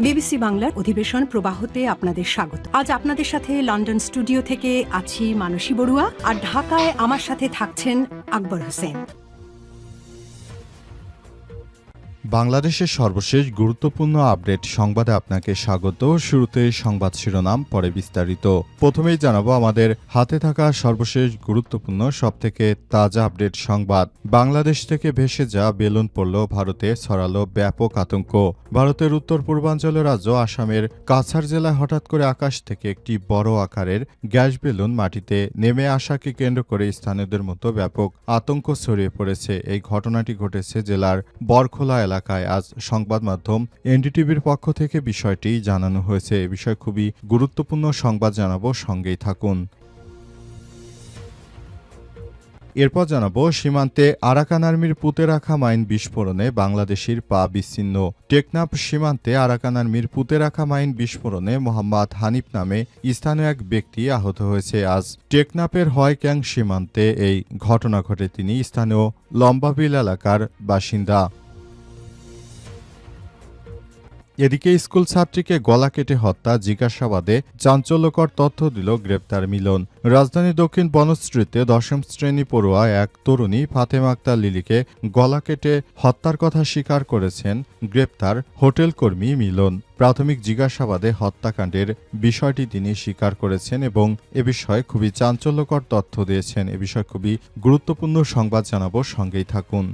BBC বাংলার অধিবেশন প্রবাহতে আপনাদের স্বাগত। আজ আপনাদের সাথে লন্ডন স্টুডিও থেকে আছি মানসী বড়ুয়া, আর ঢাকায় আমার সাথে থাকছেন আকবর হোসেন। বাংলাদেশের সর্বশেষ গুরুত্বপূর্ণ আপডেট সংবাদে আপনাকে স্বাগত। শুরুতে সংবাদ শিরোনাম, পরে বিস্তারিত। প্রথমেই জানাবো আমাদের হাতে থাকা সর্বশেষ গুরুত্বপূর্ণ সবথেকে তাজা আপডেট সংবাদ। বাংলাদেশ থেকে ভেসে যা বেলুন পড়ল ভারতে, ছড়ালো ব্যাপক আতঙ্ক। ভারতের উত্তর পূর্বাঞ্চলের রাজ্য আসামের কাছাড় জেলায় হঠাৎ করে আকাশ থেকে একটি বড় আকারের গ্যাস বেলুন মাটিতে নেমে আসাকে কেন্দ্র করে স্থানীয়দের মতো ব্যাপক আতঙ্ক ছড়িয়ে পড়েছে। এই ঘটনাটি ঘটেছে জেলার বরখোলা এলাকায়। আজ সংবাদ মাধ্যম এনডিটিভির পক্ষ থেকে বিষয়টি জানানো হয়েছে। এ বিষয়ে খুবই গুরুত্বপূর্ণ সংবাদ জানাবো, সঙ্গেই থাকুন। এরপর জানাবো সীমান্তে আরাকান আর্মির পুঁতে রাখা মাইন বিস্ফোরণে বাংলাদেশির পা বিচ্ছিন্ন। টেকনাফ সীমান্তে আরাকান আর্মির পুঁতে রাখা মাইন বিস্ফোরণে মোহাম্মদ হানিফ নামে স্থানীয় এক ব্যক্তি আহত হয়েছে। আজ টেকনাফের হয়ক্যাং সীমান্তে এই ঘটনা ঘটে। তিনি স্থানীয় লম্বাবিল এলাকার বাসিন্দা। এদিকে স্কুল ছাত্রীকে গলা কেটে হত্যা, জিজ্ঞাসাবাদে চাঞ্চল্যকর তথ্য দিল গ্রেপ্তার মিলন। রাজধানী দক্ষিণ বনশ্রীতে 10ম শ্রেণী পড়ুয়া এক তরুণী ফাতেমা আক্তার লিলিকে গলা কেটে হত্যার কথা স্বীকার করেছেন গ্রেপ্তার হোটেল কর্মী মিলন। প্রাথমিক জিজ্ঞাসাবাদে হত্যাকাণ্ডের বিষয়টি তিনি স্বীকার করেছেন এবং এ বিষয়ে খুবই চাঞ্চল্যকর তথ্য দিয়েছেন। এ বিষয়ে খুবই গুরুত্বপূর্ণ সংবাদ জানাবো, সঙ্গেই থাকুন।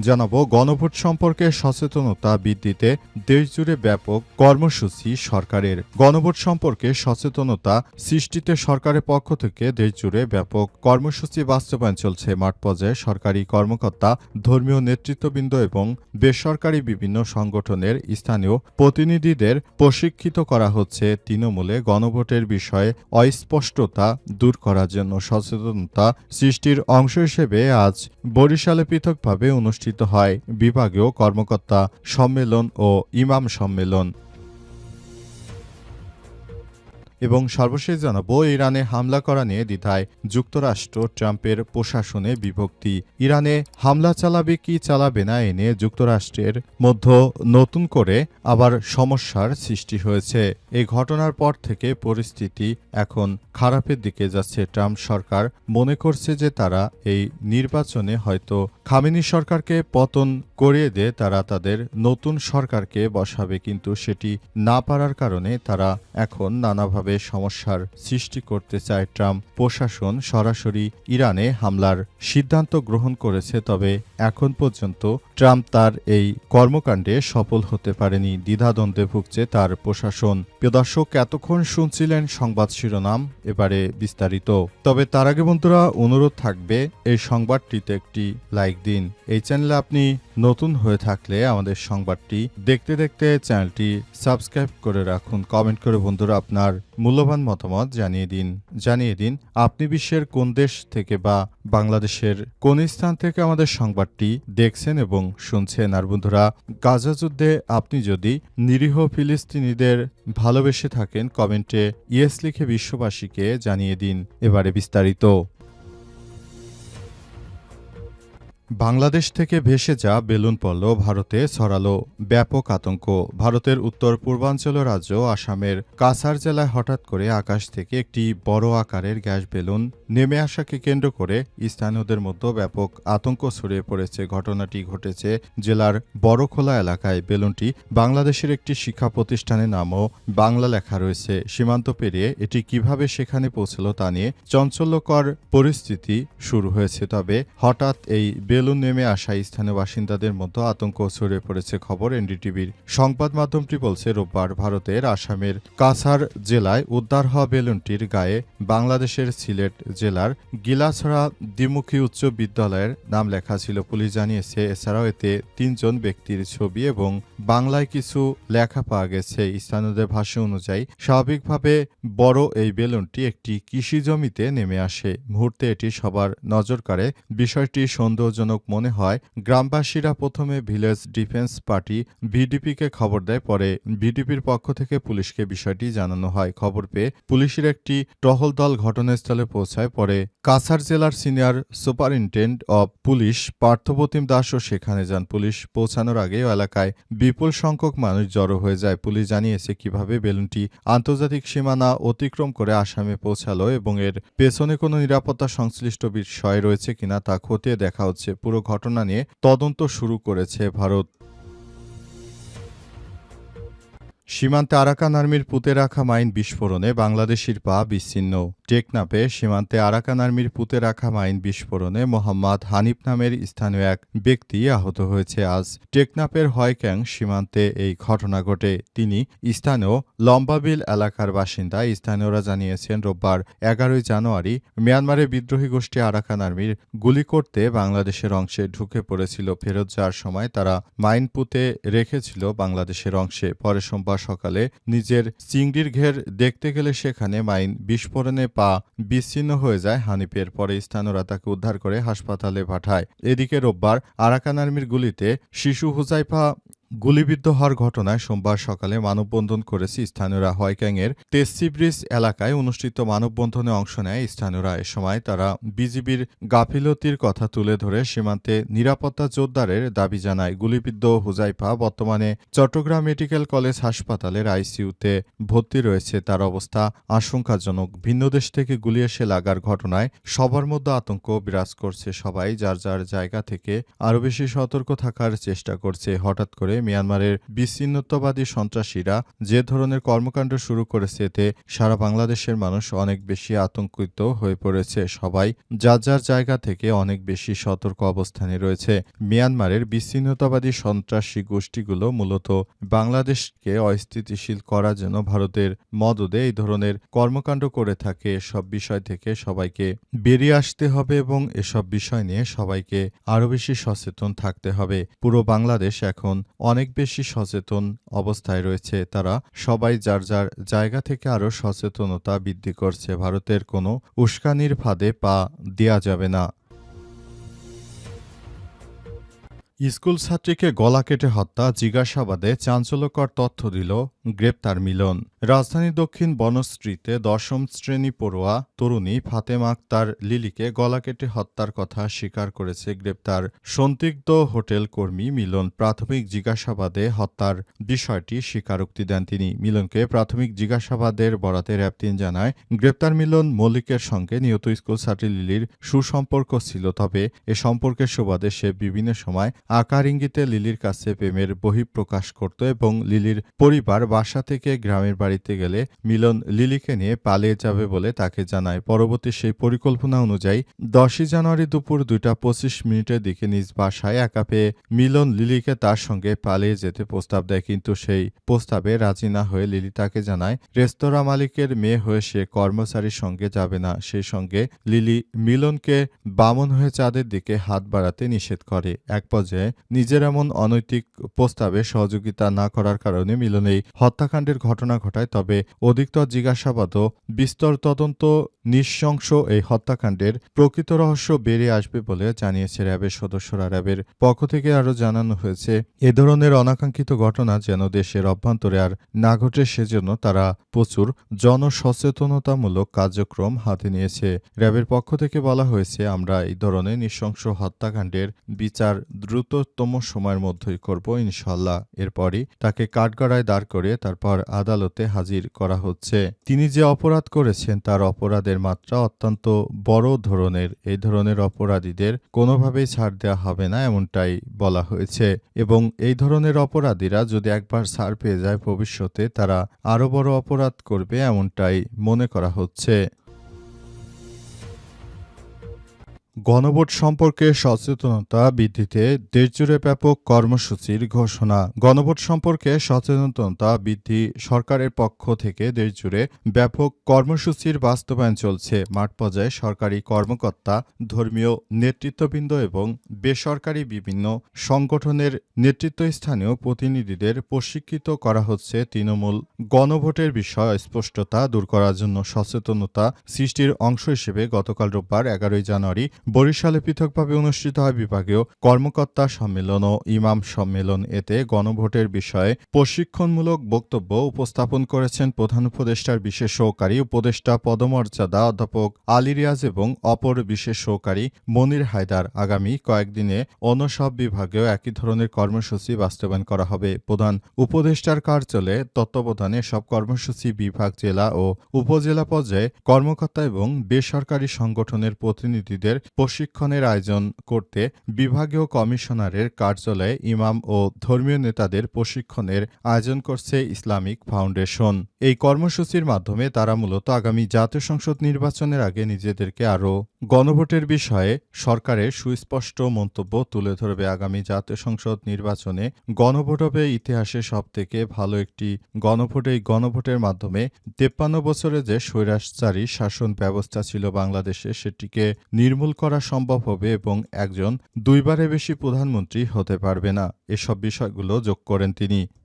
জানাবো গণভোট সম্পর্কে সচেতনতা বৃদ্ধিতে দেশজুড়ে ব্যাপক কর্মসূচি সরকারের। গণভোট সম্পর্কে সচেতনতা সৃষ্টিতে সরকারের পক্ষ থেকে দেশজুড়ে ব্যাপক কর্মসূচি বাস্তবায়ন চলছে। মাঠ পর্যায়ে সরকারি কর্মকর্তা, ধর্মীয় নেতৃত্ববৃন্দ এবং বেসরকারি বিভিন্ন সংগঠনের স্থানীয় প্রতিনিধিদের প্রশিক্ষিত করা হচ্ছে তৃণমূলে গণভোটের বিষয়ে অস্পষ্টতা দূর করার জন্য। সচেতনতা সৃষ্টির অংশ হিসেবে আজ বরিশালে পৃথকভাবে অনুষ্ঠিত হয় বিভাগীয় কর্মকর্তা সম্মেলন ও ইমাম সম্মেলন। এবং সর্বশেষ জানাবো ইরানে হামলা করা নিয়ে দ্বিধায় যুক্তরাষ্ট্র, ট্রাম্পের প্রশাসনে বিভক্তি। ইরানে হামলা চালাবে কি চালাবে না এ নিয়ে যুক্তরাষ্ট্রের মধ্যে নতুন করে আবার সমস্যার সৃষ্টি হয়েছে। এই ঘটনার পর থেকে পরিস্থিতি এখন খারাপের দিকে যাচ্ছে। ট্রাম্প সরকার মনে করছে যে তারা এই নির্বাচনে হয়তো খামেনি সরকারকে পতন করিয়ে দিয়ে তারা তাদের নতুন সরকারকে বসাবে, কিন্তু সেটি না পারার কারণে তারা এখন নানাভাবে সমস্যার সৃষ্টি করতে চায়। ট্রাম্প প্রশাসন সরাসরি ইরানে হামলার সিদ্ধান্ত গ্রহণ করেছে, তবে এখন পর্যন্ত ট্রাম্প তার এই কর্মকাণ্ডে সফল হতে পারেনি। দ্বিধাদ্বন্দ্বে ভুগছে তার প্রশাসন। প্রিয় দর্শক, এতক্ষণ শুনছিলেন সংবাদ শিরোনাম, এবারে বিস্তারিত। তবে তার আগে বন্ধুরা অনুরোধ থাকবে এই সংবাদটিতে একটি লাইক দিন। এই চ্যানেলে আপনি নতুন হয়ে থাকলে আমাদের সংবাদটি দেখতে দেখতে চ্যানেলটি সাবস্ক্রাইব করে রাখুন। কমেন্ট করে বন্ধুরা আপনার মূল্যবান মতামত জানিয়ে দিন আপনি বিশ্বের কোন দেশ থেকে বা বাংলাদেশের কোন স্থান থেকে আমাদের সংবাদটি দেখছেন এবং শুনছেন। আর বন্ধুরা, গাজা যুদ্ধে আপনি যদি নিরীহ ফিলিস্তিনিদের ভালোবেসে থাকেন, কমেন্টে ইয়েস লিখে বিশ্ববাসীকে জানিয়ে দিন। এবারে বিস্তারিত। বাংলাদেশ থেকে ভেসে যা বেলুন পড়ল ভারতে, ছড়ালো ব্যাপক আতঙ্ক। ভারতের উত্তর পূর্বাঞ্চল রাজ্য আসামের কাছাড় জেলায় হঠাৎ করে আকাশ থেকে একটি বড় আকারের গ্যাস বেলুন নেমে আসাকে কেন্দ্র করে স্থানীয়দের মধ্যে ব্যাপক আতঙ্ক ছড়িয়ে পড়েছে। ঘটনাটি ঘটেছে জেলার বড়খোলা এলাকায়। বেলুনটি বাংলাদেশের একটি শিক্ষা প্রতিষ্ঠানের নামও বাংলা লেখা রয়েছে। সীমান্ত পেরিয়ে এটি কিভাবে সেখানে পৌঁছল তা নিয়ে চাঞ্চল্যকর পরিস্থিতি শুরু হয়েছে। তবে হঠাৎ এই বেলুন নেমে আসা স্থানীয় বাসিন্দাদের মধ্যে আতঙ্ক ছড়িয়ে পড়েছে। খবর এনডিটিভির। সংবাদ মাধ্যমটি বলছে, রোববার ভারতের আসামের কাছাড় জেলায় উদ্ধার হওয়া বেলুনটির গায়ে বাংলাদেশের সিলেট জেলার গিলাছড়া দ্বিমুখী উচ্চ বিদ্যালয়ের নাম লেখা ছিল। পুলিশ জানিয়েছে এছাড়াও এতে 3 জন ব্যক্তির ছবি এবং বাংলায় কিছু লেখা পাওয়া গেছে। স্থানীয়দের ভাষ্য অনুযায়ী স্বাভাবিকভাবে বড় এই বেলুনটি একটি কৃষি জমিতে নেমে আসে। মুহূর্তে এটি সবার নজর কাড়ে। বিষয়টি সন্দেহজনক সন্দেহজনক মনে হয় গ্রামবাসীরা প্রথমে ভিলেজ ডিফেন্স পার্টি ভিডিপিকে খবর দেয়, পরে ভিডিপির পক্ষ থেকে পুলিশকে বিষয়টি জানানো হয়। খবর পেয়ে পুলিশের একটি টহল দল ঘটনাস্থলে পৌঁছায়। পরে কাছাড় জেলার senior superintendent of police Parthapratim দাসও সেখানে যান। পুলিশ পৌঁছানোর আগে এলাকায় বিপুল সংখ্যক মানুষ জড়ো হয়ে যায়। পুলিশ জানিয়েছে কিভাবে বেলুনটি আন্তর্জাতিক সীমানা অতিক্রম করে আসামে পৌঁছালো এবং এর পেছনে কোনো নিরাপত্তা সংশ্লিষ্ট বিষয় রয়েছে কিনা তা খতিয়ে দেখা হচ্ছে। পুরো ঘটনা নিয়ে তদন্ত শুরু করেছে ভারত। সীমান্তে আরাকান আর্মির পুঁতে রাখা মাইন বিস্ফোরণে বাংলাদেশির পা বিচ্ছিন্ন। টেকনাফে সীমান্তে আরাকান আর্মির পুঁতে রাখা মাইন বিস্ফোরণে মোহাম্মদ হানিফ নামের স্থানীয় এক ব্যক্তি আহত হয়েছে। আজ টেকনাফের হয়ক্যাং সীমান্তে এই ঘটনা ঘটে। তিনি স্থানীয় লম্বাবিল এলাকার বাসিন্দা। স্থানীয়রা জানিয়েছেন রোববার 11 জানুয়ারি মিয়ানমারে বিদ্রোহী গোষ্ঠী আরাকান আর্মির গুলি করতে বাংলাদেশের অংশে ঢুকে পড়েছিল। ফেরত যাওয়ার সময় তারা মাইন পুঁতে রেখেছিল বাংলাদেশের অংশে। পরে সোমবার সকালে নিজের চিংড়ির ঘের দেখতে গেলে সেখানে মাইন বিস্ফোরণে পা বিচ্ছিন্ন হয়ে যায় হানিফের। পরে স্থানীয়রা তাকে উদ্ধার করে হাসপাতালে পাঠায়। এদিকে রোববার আরাকান আর্মির গুলিতে শিশু হুজাইফা গুলিবিদ্ধ হওয়ার ঘটনায় সোমবার সকালে মানববন্ধন করেছে স্থানীয়রা। হয়ক্যাংয়ের তেসি ব্রিজ এলাকায় অনুষ্ঠিত মানববন্ধনে অংশ নেয় স্থানীয়রা। এ সময় তারা বিজিবির গাফিলতির কথা তুলে ধরে সীমান্তে নিরাপত্তা জোরদারের দাবি জানায়। গুলিবিদ্ধ হুজাইফা বর্তমানে চট্টগ্রাম মেডিকেল কলেজ হাসপাতালের আইসিইউতে ভর্তি রয়েছে। তার অবস্থা আশঙ্কাজনক। ভিন্ন দেশ থেকে গুলি এসে লাগার ঘটনায় সবার মধ্যে আতঙ্ক বিরাজ করছে। সবাই যার যার জায়গা থেকে আরও বেশি সতর্ক থাকার চেষ্টা করছে। হঠাৎ করে মিয়ানমারের বিচ্ছিন্নতাবাদী সন্ত্রাসীরা যে ধরনের কর্মকাণ্ড শুরু করেছে এতে সারা বাংলাদেশের মানুষ অনেক বেশি আতঙ্কিত হয়ে পড়েছে। সবাই যার যার জায়গা থেকে অনেক বেশি সতর্ক অবস্থানে রয়েছে। মিয়ানমারের বিচ্ছিন্নতাবাদী সন্ত্রাসী গোষ্ঠীগুলো মূলত বাংলাদেশকে অস্থিতিশীল করার জন্য ভারতের মদদে এই ধরনের কর্মকাণ্ড করে থাকে। এসব বিষয় থেকে সবাইকে বেরিয়ে আসতে হবে এবং এসব বিষয় নিয়ে সবাইকে আরও বেশি সচেতন থাকতে হবে। পুরো বাংলাদেশ এখন অনেক বেশি সচেতন অবস্থায় রয়েছে। তারা সবাই যার যার জায়গা থেকে আরও সচেতনতা বৃদ্ধি করছে। ভারতের কোনো উস্কানির ফাঁদে পা দেয়া যাবে না। স্কুল ছাত্রীকে গলা কেটে হত্যা, জিজ্ঞাসাবাদে চাঞ্চল্যকর তথ্য দিল গ্রেপ্তার মিলন। রাজধানী দক্ষিণ বনশ্রীতে 10ম শ্রেণী পড়ুয়া তরুণী ফাতেমা আক্তার লিলিকে গলা কেটে হত্যার কথা স্বীকার করেছে গ্রেপ্তার সন্দিগ্ধ হোটেল কর্মী মিলন। প্রাথমিক জিজ্ঞাসাবাদে হত্যার বিষয়টি স্বীকারোক্তি দেন তিনি। মিলনকে প্রাথমিক জিজ্ঞাসাবাদের বরাতে র‍্যাব ৩ জানায় গ্রেপ্তার মিলন মল্লিকের সঙ্গে নিহত স্কুল ছাত্রী লিলির সুসম্পর্ক ছিল। তবে এ সম্পর্কের সুবাদে সে বিভিন্ন সময় আকার ইঙ্গিতে লিলির কাছে প্রেমের বহিঃপ্রকাশ করত এবং লিলির পরিবার বাসা থেকে গ্রামের বাড়িতে গেলে মিলন লিলিকে নিয়ে পালিয়ে যাবে বলে তাকে জানায়। পরবর্তী সেই পরিকল্পনা অনুযায়ী 10 জানুয়ারি দুপুর 2:25 দিকে নিজ বাসায় একা পেয়ে মিলন লিলিকে তার সঙ্গে পালিয়ে যেতে প্রস্তাব দেয়। কিন্তু সেই প্রস্তাবে রাজি না হয়ে লিলি তাকে জানায় রেস্তোরাঁ মালিকের মেয়ে হয়ে সে কর্মচারীর সঙ্গে যাবে না। সেই সঙ্গে লিলি মিলনকে বামন হয়ে চাঁদের দিকে হাত বাড়াতে নিষেধ করে। এক পর্যায়ে নিজের এমন অনৈতিক প্রস্তাবে সহযোগিতা না করার কারণে মিলন এই হত্যাকাণ্ডের ঘটনা ঘটায়। তবে অধিকতর জিজ্ঞাসাবাদ ও বিস্তর তদন্ত নৃশংস এই হত্যাকাণ্ডের প্রকৃত রহস্য বেরিয়ে আসবে বলে জানিয়েছে র্যাবের সদস্যরা। র্যাবের পক্ষ থেকে আরও জানানো হয়েছে এ ধরনের অনাকাঙ্ক্ষিত ঘটনা যেন দেশের অভ্যন্তরে আর না ঘটে সেজন্য তারা প্রচুর জনসচেতনতামূলক কার্যক্রম হাতে নিয়েছে। র্যাবের পক্ষ থেকে বলা হয়েছে আমরা এই ধরনের নৃশংস হত্যাকাণ্ডের বিচার দ্রুততম সময়ের মধ্যেই করব ইনশাল্লাহ। এরপরই তাকে কাঠগড়ায় দাঁড় করিয়ে তারপর আদালতে হাজির করা হচ্ছে। তিনি যে অপরাধ করেছেন তার অপরাধের মাত্রা অত্যন্ত বড় ধরনের। এই ধরনের অপরাধীদের কোনোভাবেই ছাড় দেওয়া হবে না এমনটাই বলা হয়েছে এবং এই ধরনের অপরাধীরা যদি একবার ছাড় পেয়ে যায় ভবিষ্যতে তারা আরও বড় অপরাধ করবে এমনটাই মনে করা হচ্ছে। গণভোট সম্পর্কে সচেতনতা বৃদ্ধিতে দেশজুড়ে ব্যাপক কর্মসূচির ঘোষণা। গণভোট সম্পর্কে সচেতনতা বৃদ্ধি সরকারের পক্ষ থেকে দেশজুড়ে ব্যাপক কর্মসূচির বাস্তবায়ন চলছে। মাঠ পর্যায়ে সরকারি কর্মকর্তা, ধর্মীয় নেতৃত্ববৃন্দ এবং বেসরকারি বিভিন্ন সংগঠনের নেতৃত্বস্থানীয় প্রতিনিধিদের প্রশিক্ষিত করা হচ্ছে তৃণমূল গণভোটের বিষয় স্পষ্টতা দূর করার জন্য। সচেতনতা সৃষ্টির অংশ হিসেবে গতকাল রোববার 11 জানুয়ারি বরিশালে পৃথকভাবে অনুষ্ঠিত হয় বিভাগীয় কর্মকর্তা সম্মেলন ও ইমাম সম্মেলন। এতে গণভোটের বিষয়ে প্রশিক্ষণমূলক বক্তব্য উপস্থাপন করেছেন প্রধান উপদেষ্টার বিশেষ সহকারী উপদেষ্টা পদমর্যাদা অধ্যাপক আলী রিয়াজ এবং অপর বিশেষ সহকারী মনির হায়দার। আগামী কয়েকদিনে অন্য সব বিভাগেও একই ধরনের কর্মসূচি বাস্তবায়ন করা হবে। প্রধান উপদেষ্টার কার্যালয়ে তত্ত্বাবধানে সব কর্মসূচি বিভাগ, জেলা ও উপজেলা পর্যায়ে কর্মকর্তা এবং বেসরকারি সংগঠনের প্রতিনিধিদের প্রশিক্ষণের আয়োজন করতে বিভাগীয় কমিশনারের কার্যালয়ে ইমাম ও ধর্মীয় নেতাদের প্রশিক্ষণের আয়োজন করছে ইসলামিক ফাউন্ডেশন। এই কর্মসূচির মাধ্যমে তারা মূলত আগামী জাতীয় সংসদ নির্বাচনের আগে নিজেদেরকে আরও গণভোটের বিষয়ে সরকারের সুস্পষ্ট মন্তব্য তুলে ধরবে। আগামী জাতীয় সংসদ নির্বাচনে গণভোট হবে ইতিহাসে সবথেকে ভালো একটি গণভোট। এই গণভোটের মাধ্যমে 53 বছরে যে স্বৈরাচারী শাসন ব্যবস্থা ছিল বাংলাদেশে, সেটিকে নির্মূল করা সম্ভব হবে এবং একজন দুইবারের বেশি প্রধানমন্ত্রী হতে পারবে না। এসব বিষয়গুলো যোগ করেন তিনি।